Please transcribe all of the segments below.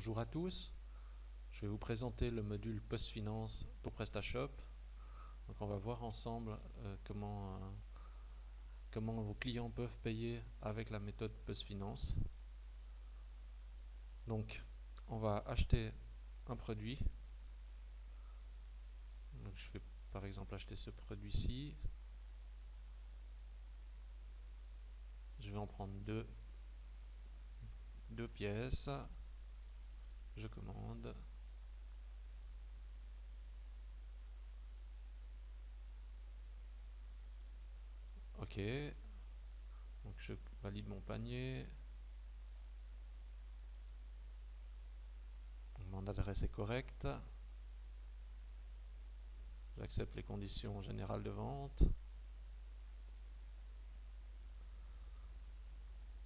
Bonjour à tous, je vais vous présenter le module PostFinance pour PrestaShop. Donc on va voir ensemble comment vos clients peuvent payer avec la méthode PostFinance. Donc on va acheter un produit. Donc je vais par exemple acheter ce produit-ci. Je vais en prendre deux pièces. Je commande. Ok. Donc je valide mon panier. Mon adresse est correcte. J'accepte les conditions générales de vente.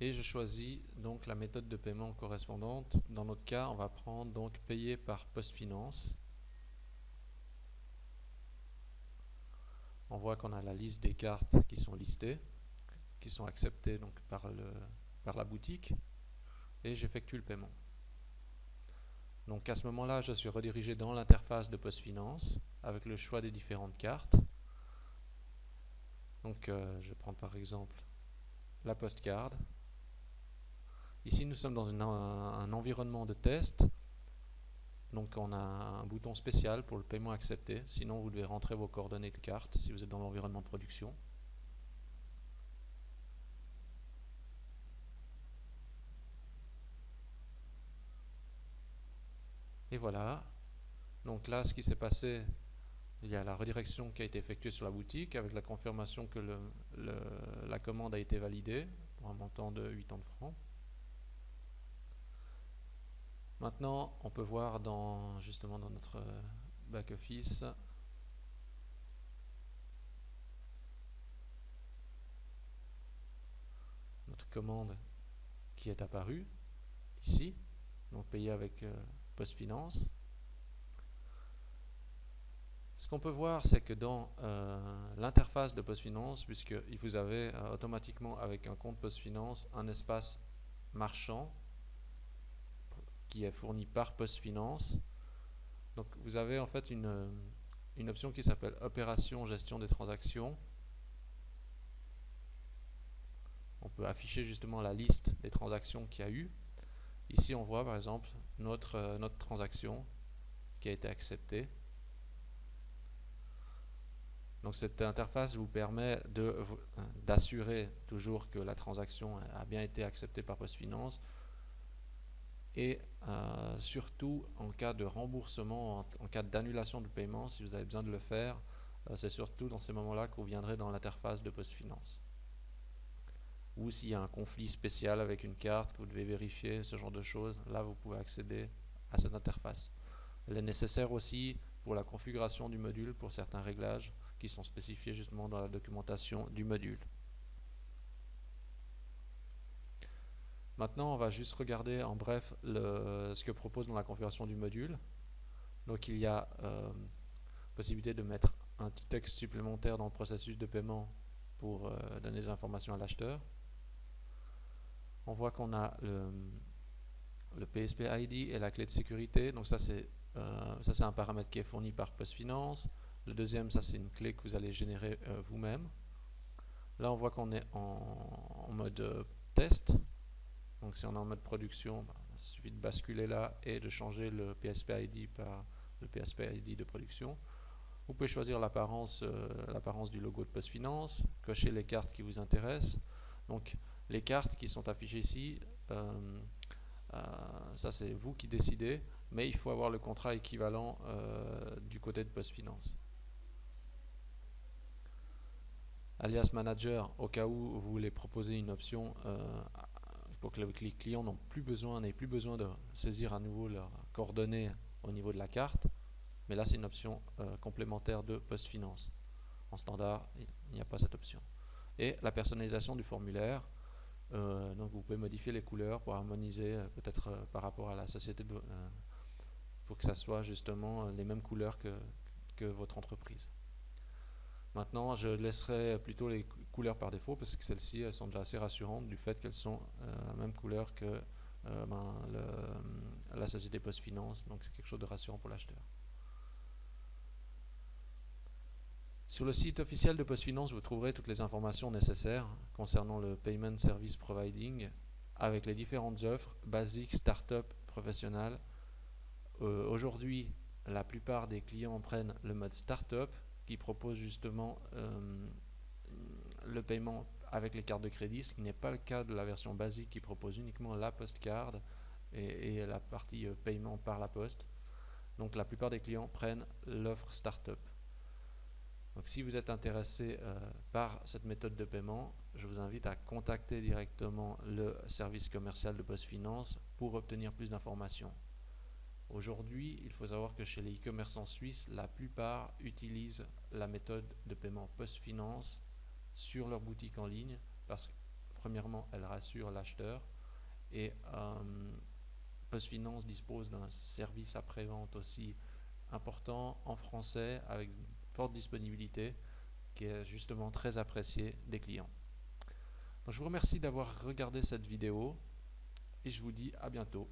Et je choisis donc la méthode de paiement correspondante. Dans notre cas, on va prendre donc payer par PostFinance. On voit qu'on a la liste des cartes qui sont listées, qui sont acceptées donc par la boutique, et j'effectue le paiement. Donc à ce moment-là, je suis redirigé dans l'interface de PostFinance avec le choix des différentes cartes. Donc je prends par exemple la Postcard. Ici, nous sommes dans un environnement de test. Donc on a un bouton spécial pour le paiement accepté. Sinon, vous devez rentrer vos coordonnées de carte si vous êtes dans l'environnement de production. Et voilà. Donc là, ce qui s'est passé, il y a la redirection qui a été effectuée sur la boutique avec la confirmation que la commande a été validée pour un montant de 80 francs. Maintenant, on peut voir justement dans notre back-office notre commande qui est apparue ici, donc payée avec PostFinance. Ce qu'on peut voir, c'est que dans l'interface de PostFinance, puisque vous avez automatiquement avec un compte PostFinance un espace marchand qui est fourni par PostFinance. Donc vous avez en fait une option qui s'appelle Opération gestion des transactions. On peut afficher justement la liste des transactions qu'il y a eu. Ici on voit par exemple notre transaction qui a été acceptée. Donc cette interface vous permet d'assurer toujours que la transaction a bien été acceptée par PostFinance et surtout en cas de remboursement, en cas d'annulation du paiement, si vous avez besoin de le faire, c'est surtout dans ces moments-là que vous viendrez dans l'interface de PostFinance. Ou s'il y a un conflit spécial avec une carte que vous devez vérifier, ce genre de choses, là vous pouvez accéder à cette interface. Elle est nécessaire aussi pour la configuration du module pour certains réglages qui sont spécifiés justement dans la documentation du module. Maintenant, on va juste regarder en bref ce que propose dans la configuration du module. Donc il y a possibilité de mettre un petit texte supplémentaire dans le processus de paiement pour donner des informations à l'acheteur. On voit qu'on a le PSP ID et la clé de sécurité. Donc ça c'est un paramètre qui est fourni par PostFinance. Le deuxième, ça c'est une clé que vous allez générer vous-même. Là on voit qu'on est en mode test. Donc si on est en mode production, il suffit de basculer là et de changer le PSP ID par le PSP ID de production. Vous pouvez choisir l'apparence du logo de PostFinance, cocher les cartes qui vous intéressent. Donc les cartes qui sont affichées ici, ça c'est vous qui décidez, mais il faut avoir le contrat équivalent du côté de PostFinance. Alias Manager, au cas où vous voulez proposer une option pour que les clients n'aient plus besoin de saisir à nouveau leurs coordonnées au niveau de la carte, mais là c'est une option complémentaire de PostFinance. En standard, il n'y a pas cette option. Et la personnalisation du formulaire, donc vous pouvez modifier les couleurs pour harmoniser peut-être par rapport à la société, pour que ça soit justement les mêmes couleurs que votre entreprise. Maintenant, je laisserai plutôt les couleurs par défaut parce que celles-ci, elles sont déjà assez rassurantes du fait qu'elles sont la même couleur que la société PostFinance, donc c'est quelque chose de rassurant pour l'acheteur. Sur le site officiel de PostFinance, vous trouverez toutes les informations nécessaires concernant le Payment Service Providing avec les différentes offres, basiques, start-up, professionnelles. Aujourd'hui, la plupart des clients prennent le mode start-up qui propose justement le paiement avec les cartes de crédit, ce qui n'est pas le cas de la version basique qui propose uniquement la postcard et la partie paiement par la poste. Donc la plupart des clients prennent l'offre start-up. Donc si vous êtes intéressé par cette méthode de paiement, je vous invite à contacter directement le service commercial de PostFinance pour obtenir plus d'informations. Aujourd'hui, il faut savoir que chez les e-commerçants suisses, la plupart utilisent la méthode de paiement PostFinance sur leur boutique en ligne parce que premièrement, elle rassure l'acheteur et PostFinance dispose d'un service après-vente aussi important en français avec forte disponibilité qui est justement très apprécié des clients. Donc, je vous remercie d'avoir regardé cette vidéo et je vous dis à bientôt.